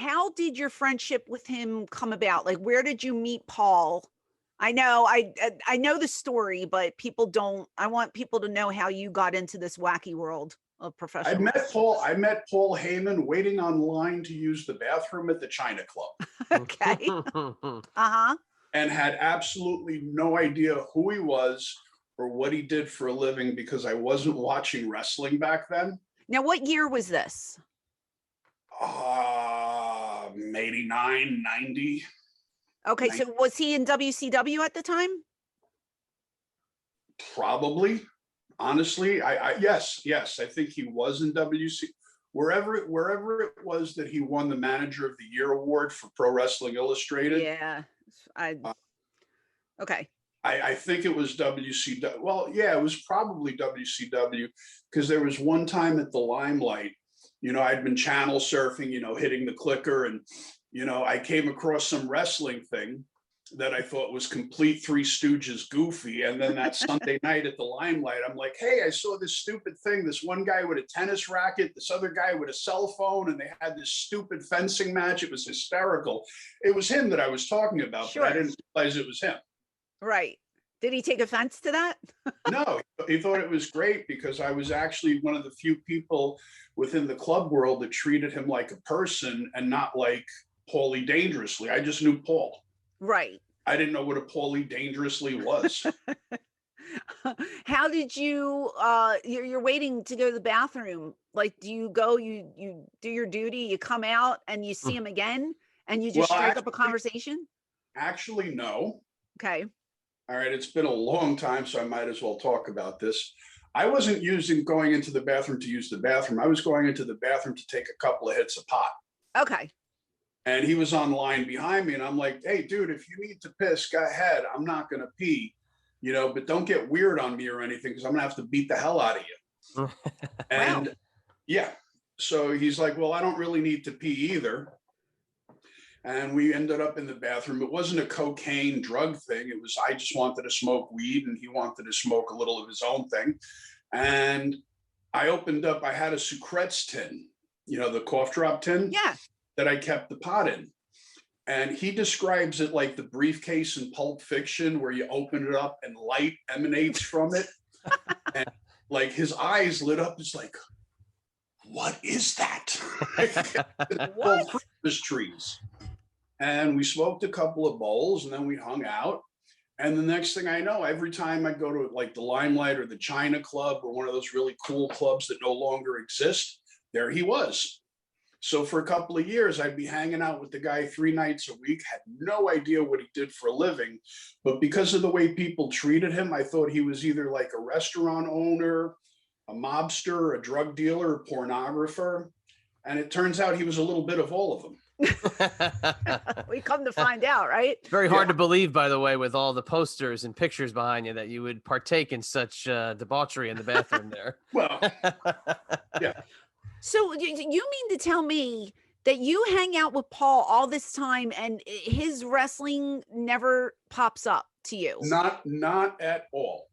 how did your friendship with him come about? Like, where did you meet Paul? I know, I know the story, but people don't. I want people to know how you got into this wacky world of professional wrestling. I met Paul Heyman waiting online to use the bathroom at the China Club. Okay. Uh-huh. And had absolutely no idea who he was or what he did for a living because I wasn't watching wrestling back then. Now, what year was this? 89, 90. Okay, so was he in WCW at the time? Probably. Honestly, yes, I think he was in WC. Wherever it was that he won the Manager of the Year award for Pro Wrestling Illustrated. Yeah. Okay. I think it was WCW. Well, yeah, it was probably WCW because there was one time at the Limelight, I'd been channel surfing, hitting the clicker, and, I came across some wrestling thing that I thought was complete Three Stooges goofy. And then that Sunday night at the Limelight, I'm like, hey, I saw this stupid thing. This one guy with a tennis racket, this other guy with a cell phone, and they had this stupid fencing match. It was hysterical. It was him that I was talking about, Sure. but I didn't realize it was him. Right. Did he take offense to that? No, he thought it was great because I was actually one of the few people within the club world that treated him like a person and not like Paulie Dangerously. I just knew Paul. Right. I didn't know what a Paulie Dangerously was. How did you you're waiting to go to the bathroom? Like, do you go, you do your duty, you come out and you see him again and you just strike up a conversation? Actually, no. Okay. All right, it's been a long time, so I might as well talk about this. I wasn't going into the bathroom to use the bathroom. I was going into the bathroom to take a couple of hits of pot. Okay. And he was on line behind me, and I'm like, hey, dude, if you need to piss, go ahead. I'm not going to pee, but don't get weird on me or anything because I'm going to have to beat the hell out of you. And yeah, so he's like, well, I don't really need to pee either. And we ended up in the bathroom. It wasn't a cocaine drug thing. It was, I just wanted to smoke weed and he wanted to smoke a little of his own thing. And I opened up, I had a Sucrets tin, the cough drop tin. Yeah. That I kept the pot in. And he describes it like the briefcase in Pulp Fiction where you open it up and light emanates from it. And like his eyes lit up. It's like, what is that? What? Christmas trees. And we smoked a couple of bowls and then we hung out. And the next thing I know, every time I go to like the Limelight or the China Club or one of those really cool clubs that no longer exist, there he was. So for a couple of years, I'd be hanging out with the guy 3 nights a week, had no idea what he did for a living. But because of the way people treated him, I thought he was either like a restaurant owner, a mobster, a drug dealer, a pornographer. And it turns out he was a little bit of all of them. We come to find out, right? Very hard to believe, by the way, with all the posters and pictures behind you that you would partake in such debauchery in the bathroom there. Well, yeah. So you mean to tell me that you hang out with Paul all this time and his wrestling never pops up to you? Not at all.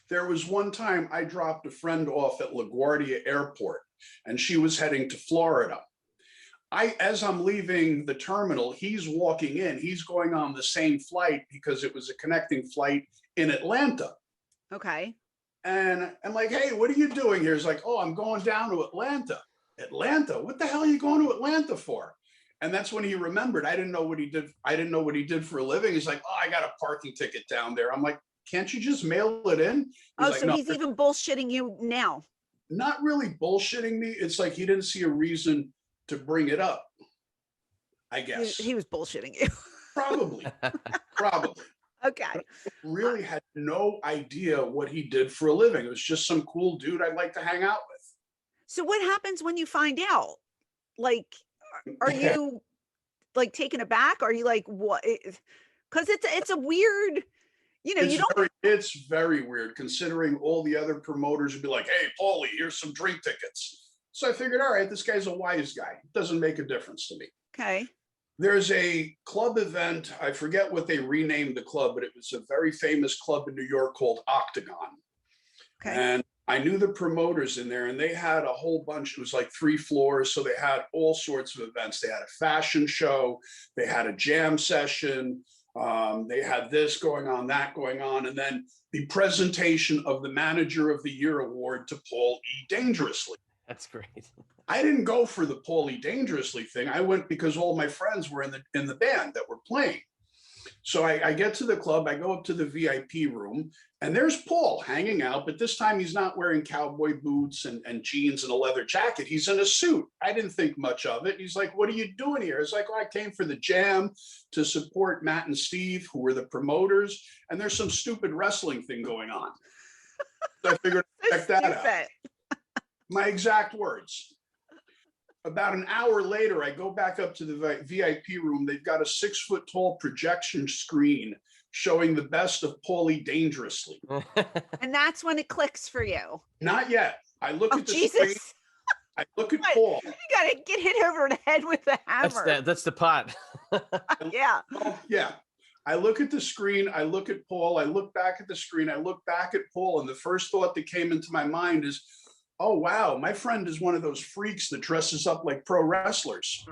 There was one time I dropped a friend off at LaGuardia Airport and she was heading to Florida. As I'm leaving the terminal, he's walking in. He's going on the same flight because it was a connecting flight in Atlanta. Okay. And I'm like, hey, what are you doing here? He's like, oh, I'm going down to Atlanta. Atlanta? What the hell are you going to Atlanta for? And that's when he remembered. I didn't know what he did. I didn't know what he did for a living. He's like, oh, I got a parking ticket down there. I'm like, can't you just mail it in? He's like, so no, he's even bullshitting you now. Not really bullshitting me. It's like he didn't see a reason to bring it up, I guess. He was bullshitting you. Probably. Okay. I really had no idea what he did for a living. It was just some cool dude I'd like to hang out with. So what happens when you find out? Like, are you like taken aback? Are you like, what? Because it's a weird, it's very weird considering all the other promoters would be like, hey, Paulie, here's some drink tickets. So I figured, all right, this guy's a wise guy. It doesn't make a difference to me. Okay. There's a club event. I forget what they renamed the club, but it was a very famous club in New York called Octagon. Okay. And I knew the promoters in there, and they had a whole bunch. It was like 3 floors. So they had all sorts of events. They had a fashion show. They had a jam session. They had this going on, that going on. And then the presentation of the Manager of the Year award to Paul E. Dangerously. That's great. I didn't go for the Paul E. Dangerously thing. I went because all my friends were in the band that were playing. So I get to the club, I go up to the VIP room, and there's Paul hanging out, but this time he's not wearing cowboy boots and jeans and a leather jacket. He's in a suit. I didn't think much of it. He's like, "What are you doing here?" It's like, "Oh, I came for the jam to support Matt and Steve, who were the promoters, and there's some stupid wrestling thing going on." So I figured I'd check that out. My exact words. About an hour later, I go back up to the VIP room. They've got a 6-foot-tall projection screen showing the best of Paulie Dangerously. And that's when it clicks for you. Not yet. I look at the Jesus. screen. I look at Paul. You gotta get hit over the head with a hammer. That's the pot. Yeah. Oh, yeah. I look at the screen. I look at Paul. I look back at the screen. I look back at Paul. And the first thought that came into my mind is, oh, wow, my friend is one of those freaks that dresses up like pro wrestlers.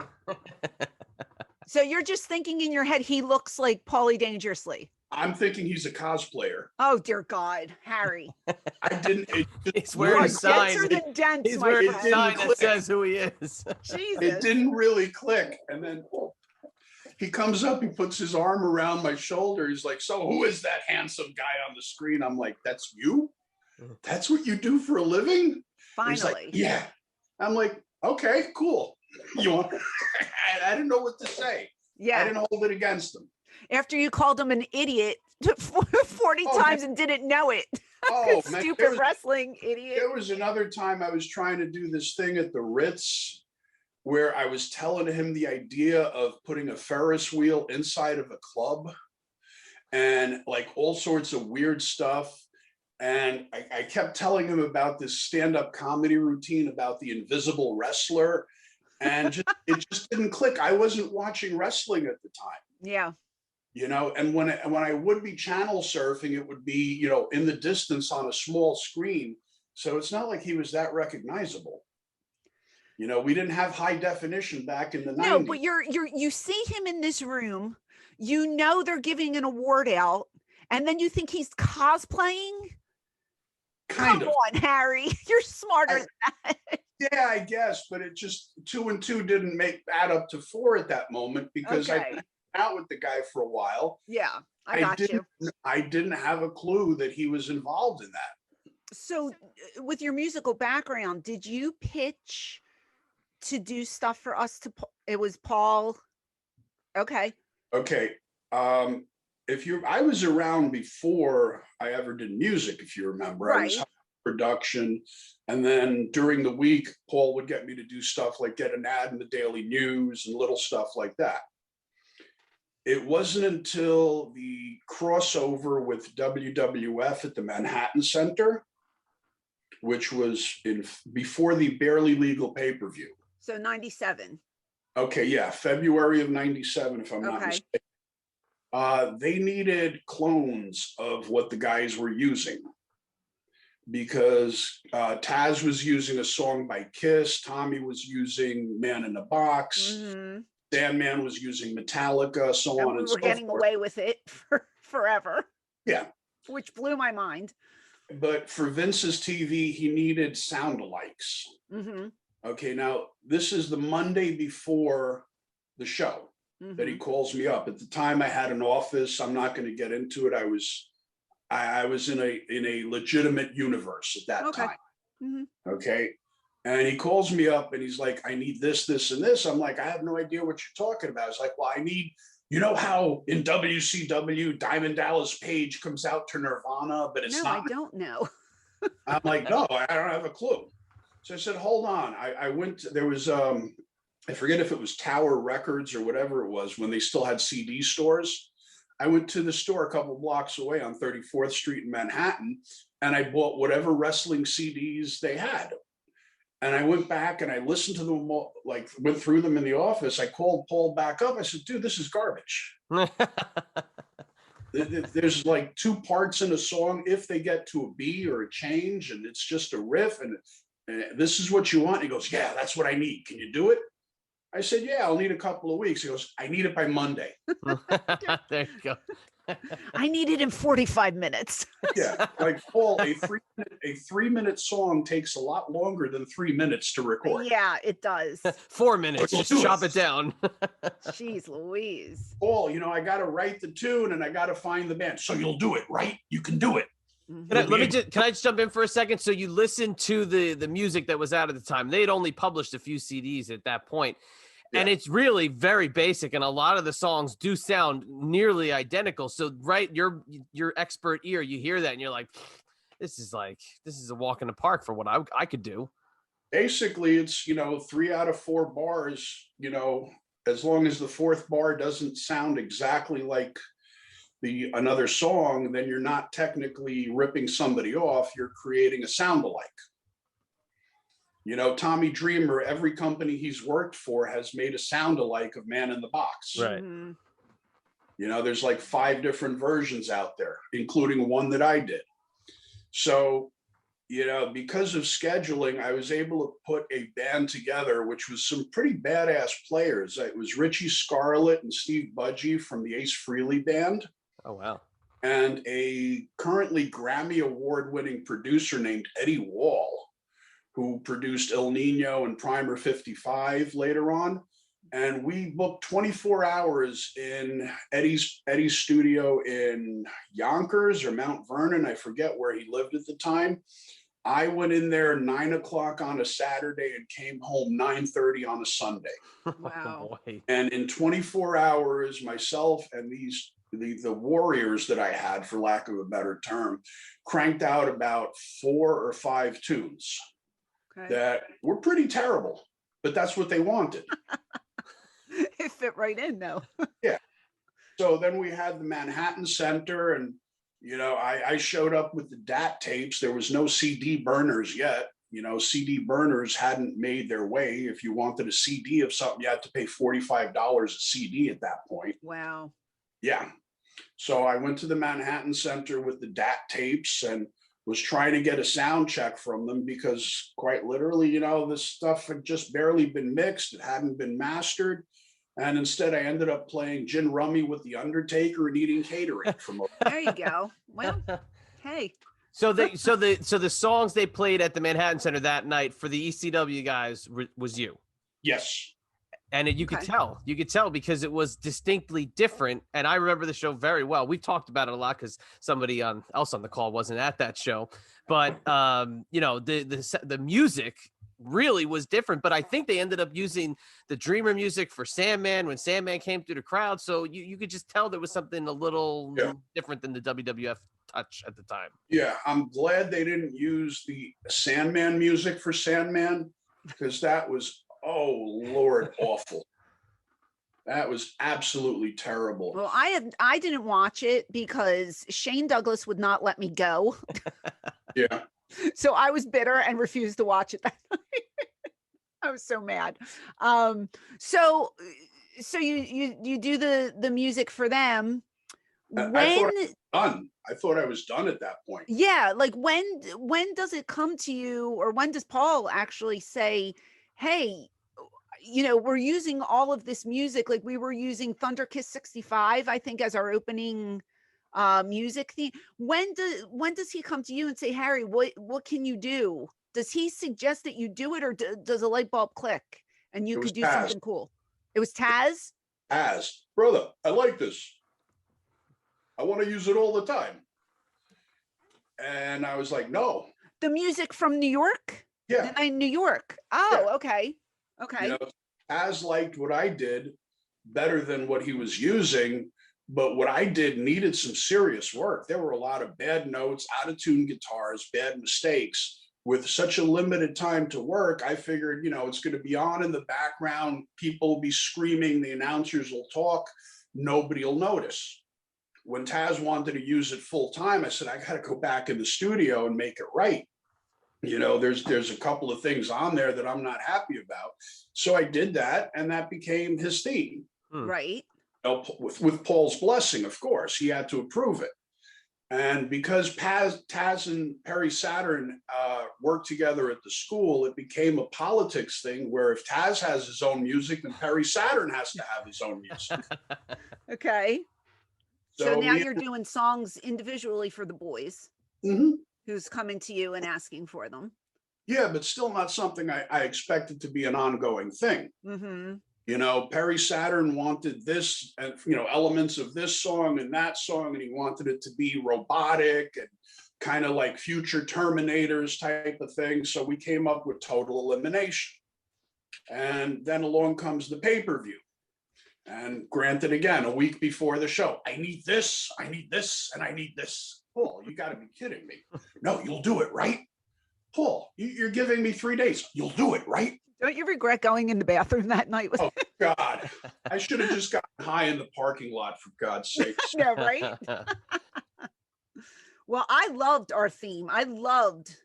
So you're just thinking in your head, he looks like Paulie Dangerously. I'm thinking he's a cosplayer. Oh, dear God, Harry. I didn't. He's wearing a sign. Denser than dense, He's my wearing a friend. sign that says who he is. Jesus. It didn't really click. And then he comes up, he puts his arm around my shoulder. He's like, "So who is that handsome guy on the screen?" I'm like, "That's you? That's what you do for a living?" Finally. He's like, "Yeah." I'm like, "Okay, cool." You want? I didn't know what to say. Yeah. I didn't hold it against him. After you called him an idiot 40 times and didn't know it. Oh, man, Stupid wrestling idiot. There was another time I was trying to do this thing at the Ritz where I was telling him the idea of putting a Ferris wheel inside of a club and like all sorts of weird stuff. And I kept telling him about this stand-up comedy routine about the invisible wrestler. And it just didn't click. I wasn't watching wrestling at the time. Yeah. You know, and when I would be channel surfing, it would be, you know, in the distance on a small screen. So it's not like he was that recognizable. You know, we didn't have high definition back in the 90s. No, but you see him in this room, you know they're giving an award out, and then you think he's cosplaying? Kind Come of. on, Harry. You're smarter than that. Yeah, I guess, but it just 2 and 2 didn't add up to 4 at that moment because Okay. I'd been out with the guy for a while. Yeah, I got you. I didn't have a clue that he was involved in that. So with your musical background, did you pitch to do stuff for us it was Paul? Okay. Okay. I was around before I ever did music, if you remember. Right. I was production. And then during the week, Paul would get me to do stuff like get an ad in the Daily News and little stuff like that. It wasn't until the crossover with WWF at the Manhattan Center, which was before the Barely Legal pay-per-view. So 97. Okay, yeah, February of 97, if I'm not mistaken. They needed clones of what the guys were using because Taz was using a song by Kiss, Tommy was using Man in a Box, Sandman was using Metallica, so on and so forth. We're getting away with it for forever. Yeah. Which blew my mind. But for Vince's TV, he needed sound-alikes. Okay, now this is the Monday before the show that he calls me up. At the time, I had an office. I'm not going to get into it. I was in a legitimate universe at that time. Okay, and he calls me up and he's like, "I need this, this, and this." I'm like, "I have no idea what you're talking about." It's like, "Well, I need." You know how in WCW, Diamond Dallas Page comes out to Nirvana, but it's not. No, I don't know. I'm like, "No, I don't have a clue." So I said, "Hold on." I went, there was, I forget if it was Tower Records or whatever it was when they still had CD stores. I went to the store a couple blocks away on 34th Street in Manhattan, and I bought whatever wrestling CDs they had. And I went back and I listened to them all, like went through them in the office. I called Paul back up. I said, "Dude, this is garbage." There's like two parts in a song. If they get to a B or a change and it's just a riff and this is what you want. He goes, yeah, that's what I need. Can you do it? I said, yeah, I'll need a couple of weeks. He goes, I need it by Monday. There you go. I need it in 45 minutes. Yeah, like Paul, a 3-minute song takes a lot longer than 3 minutes to record. Yeah, it does. 4 minutes, just chop it down. Jeez Louise. Paul, I got to write the tune and I got to find the band. So you'll do it, right? You can do it. Can I just jump in for a second? So you listened to the music that was out at the time. They had only published a few CDs at that point. And it's really very basic, and a lot of the songs do sound nearly identical. So, right, your expert ear, you hear that, and you're like, this is a walk in the park for what I could do. Basically, it's 3 out of 4 bars. As long as the 4th bar doesn't sound exactly like another song, then you're not technically ripping somebody off. You're creating a sound alike. Tommy Dreamer, every company he's worked for has made a sound alike of Man in the Box. Right. There's like 5 different versions out there, including one that I did. So, because of scheduling, I was able to put a band together, which was some pretty badass players. It was Richie Scarlett and Steve Budgie from the Ace Frehley band. Oh, wow. And a currently Grammy award-winning producer named Eddie Wall, who produced El Nino and Primer 55 later on. And we booked 24 hours in Eddie's studio in Yonkers or Mount Vernon. I forget where he lived at the time. I went in there 9 o'clock on a Saturday and came home 9:30 on a Sunday. Wow. Oh, boy. And in 24 hours, myself and the warriors that I had, for lack of a better term, cranked out about 4 or 5 tunes. Okay. That were pretty terrible, but that's what they wanted. It fit right in, though. Yeah. So then we had the Manhattan Center, and I showed up with the DAT tapes. There was no CD burners yet. CD burners hadn't made their way. If you wanted a CD of something, you had to pay $45 a CD at that point. Wow. Yeah. So I went to the Manhattan Center with the DAT tapes and was trying to get a sound check from them because quite literally, this stuff had just barely been mixed. It hadn't been mastered. And instead I ended up playing gin rummy with the Undertaker and eating catering from There you go. Well, hey. So the songs they played at the Manhattan Center that night for the ECW guys was you. Yes. And you could tell because it was distinctly different. And I remember the show very well. We've talked about it a lot because somebody else on the call wasn't at that show. But, the music really was different. But I think they ended up using the Dreamer music for Sandman when Sandman came through the crowd. So you could just tell there was something a little different than the WWF touch at the time. Yeah, I'm glad they didn't use the Sandman music for Sandman because that was, oh Lord, awful. That was absolutely terrible. Well, I didn't watch it because Shane Douglas would not let me go. Yeah. So I was bitter and refused to watch it that night. I was so mad. So you do the music for them. I thought I was done at that point. Yeah, like when does it come to you, or when does Paul actually say, hey, we're using all of this music, like we were using Thunder Kiss 65, I think, as our opening music theme. When does he come to you and say, Harry, what can you do? Does he suggest that you do it, or does a light bulb click and you could do something cool? It was Taz? Taz, brother, I like this. I want to use it all the time. And I was like, no. The music from New York? Yeah. In New York. Oh, Yeah. Okay. Okay. Taz liked what I did better than what he was using, but what I did needed some serious work. There were a lot of bad notes, out of tune guitars, bad mistakes. With such a limited time to work, I figured, it's going to be on in the background. People will be screaming. The announcers will talk. Nobody will notice. When Taz wanted to use it full time, I said, I got to go back in the studio and make it right. There's a couple of things on there that I'm not happy about. So I did that, and that became his theme. Right. with Paul's blessing, of course, he had to approve it. And because Taz and Perry Saturn worked together at the school, it became a politics thing where if Taz has his own music, then Perry Saturn has to have his own music. Okay. So now you're doing songs individually for the boys, who's coming to you and asking for them. Yeah, but still not something I expected to be an ongoing thing. You know, Perry Saturn wanted this, and elements of this song and that song, and he wanted it to be robotic and kind of like future Terminators type of thing. So we came up with Total Elimination. And then along comes the pay-per-view. And granted, again, a week before the show, I need this, and I need this. Paul, you got to be kidding me. No, you'll do it, right? Paul, you're giving me 3 days. You'll do it, right? Don't you regret going in the bathroom that night? Oh, God. I should have just gotten high in the parking lot, for God's sake. Yeah, right? Well, I loved our theme. I loved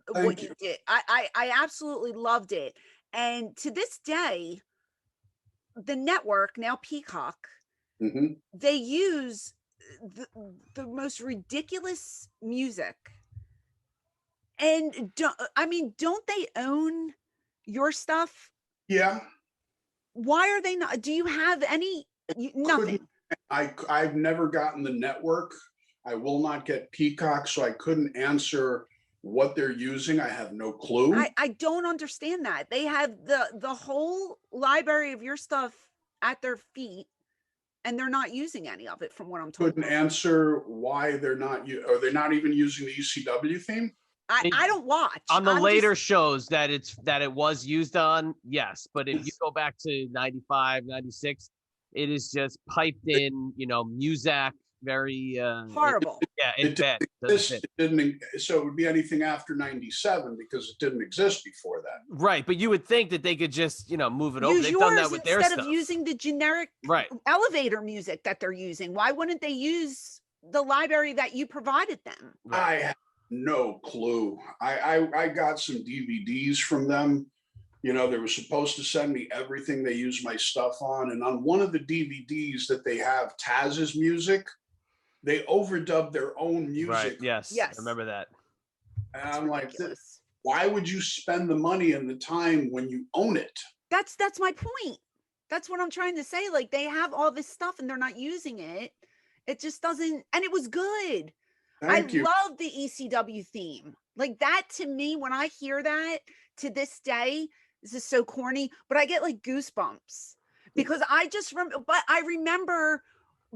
what you did. I absolutely loved it. And to this day, the network, now Peacock, they use the most ridiculous music. And don't they own your stuff? Yeah. Why are they not? Do you have any? Nothing. I've never gotten the network. I will not get Peacock, so I couldn't answer what they're using. I have no clue. I don't understand that. They have the whole library of your stuff at their feet, and they're not using any of it, from what I'm told. Couldn't answer why they're not. Are they not even using the ECW theme? I don't watch on the later shows that it was used on. Yes, but if you go back to 95, 96, it is just piped in, Muzak, very horrible. It's bad. It didn't. So it would be anything after 97 because it didn't exist before that. Right, but you would think that they could just move it over. They've done that with their stuff instead of using the generic elevator music that they're using. Why wouldn't they use the library that you provided them? I have no clue. I got some DVDs from them. They were supposed to send me everything they use my stuff on. And on one of the DVDs that they have Taz's music, they overdubbed their own music. Right. Yes. I remember that. And I'm like, why would you spend the money and the time when you own it? That's my point. That's what I'm trying to say. Like, they have all this stuff and they're not using it. It just doesn't, and it was good. I love the ECW theme. Like, that to me, when I hear that to this day, this is so corny, but I get like goosebumps because I remember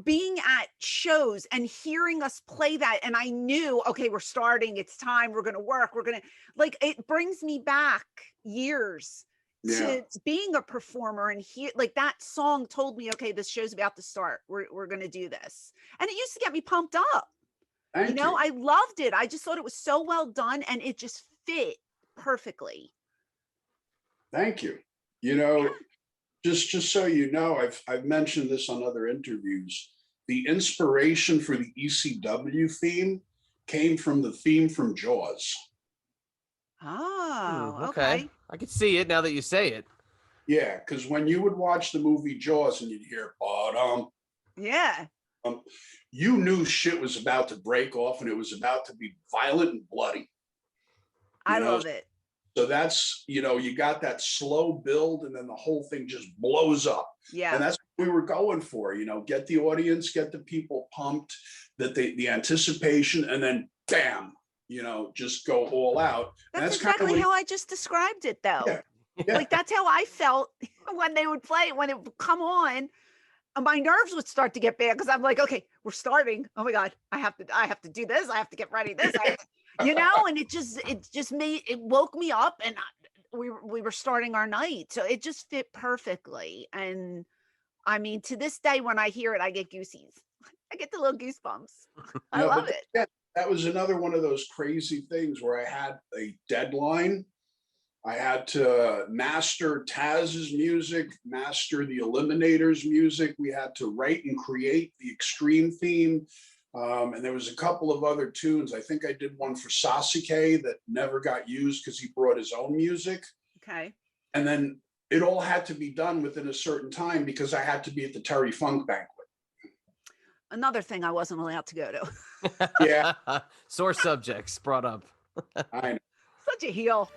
being at shows and hearing us play that. And I knew, okay, we're starting, it's time, we're going to work. It brings me back years to being a performer, and like that song told me, okay, this show's about to start. We're going to do this. And it used to get me pumped up. Thank you. I loved it. I just thought it was so well done and it just fit perfectly. Thank you. Just so you know, I've mentioned this on other interviews. The inspiration for the ECW theme came from the theme from Jaws. Oh, okay. I could see it now that you say it. Yeah, because when you would watch the movie Jaws and you'd hear bottom. Yeah. You knew shit was about to break off and it was about to be violent and bloody. I love it. So that's, you got that slow build and then the whole thing just blows up. Yeah. And that's what we were going for, get the audience, get the people pumped, that the anticipation, and then bam, just go all out. That's exactly kind of how I just described it though. Yeah. Yeah. Like, that's how I felt when they would play it, when it would come on. My nerves would start to get bad because I'm like, okay, we're starting. Oh my God, I have to do this. I have to get ready. And it woke me up, and we were starting our night. So it just fit perfectly. And I mean, to this day, when I hear it, I get goosies. I get the little goosebumps. I love it. That was another one of those crazy things where I had a deadline. I had to master Taz's music, master the Eliminators music. We had to write and create the Extreme theme. And there was a couple of other tunes. I think I did one for Sasuke that never got used because he brought his own music. Okay. And then it all had to be done within a certain time because I had to be at the Terry Funk banquet. Another thing I wasn't allowed to go to. Yeah. Sore subjects brought up. I know. Such a heel.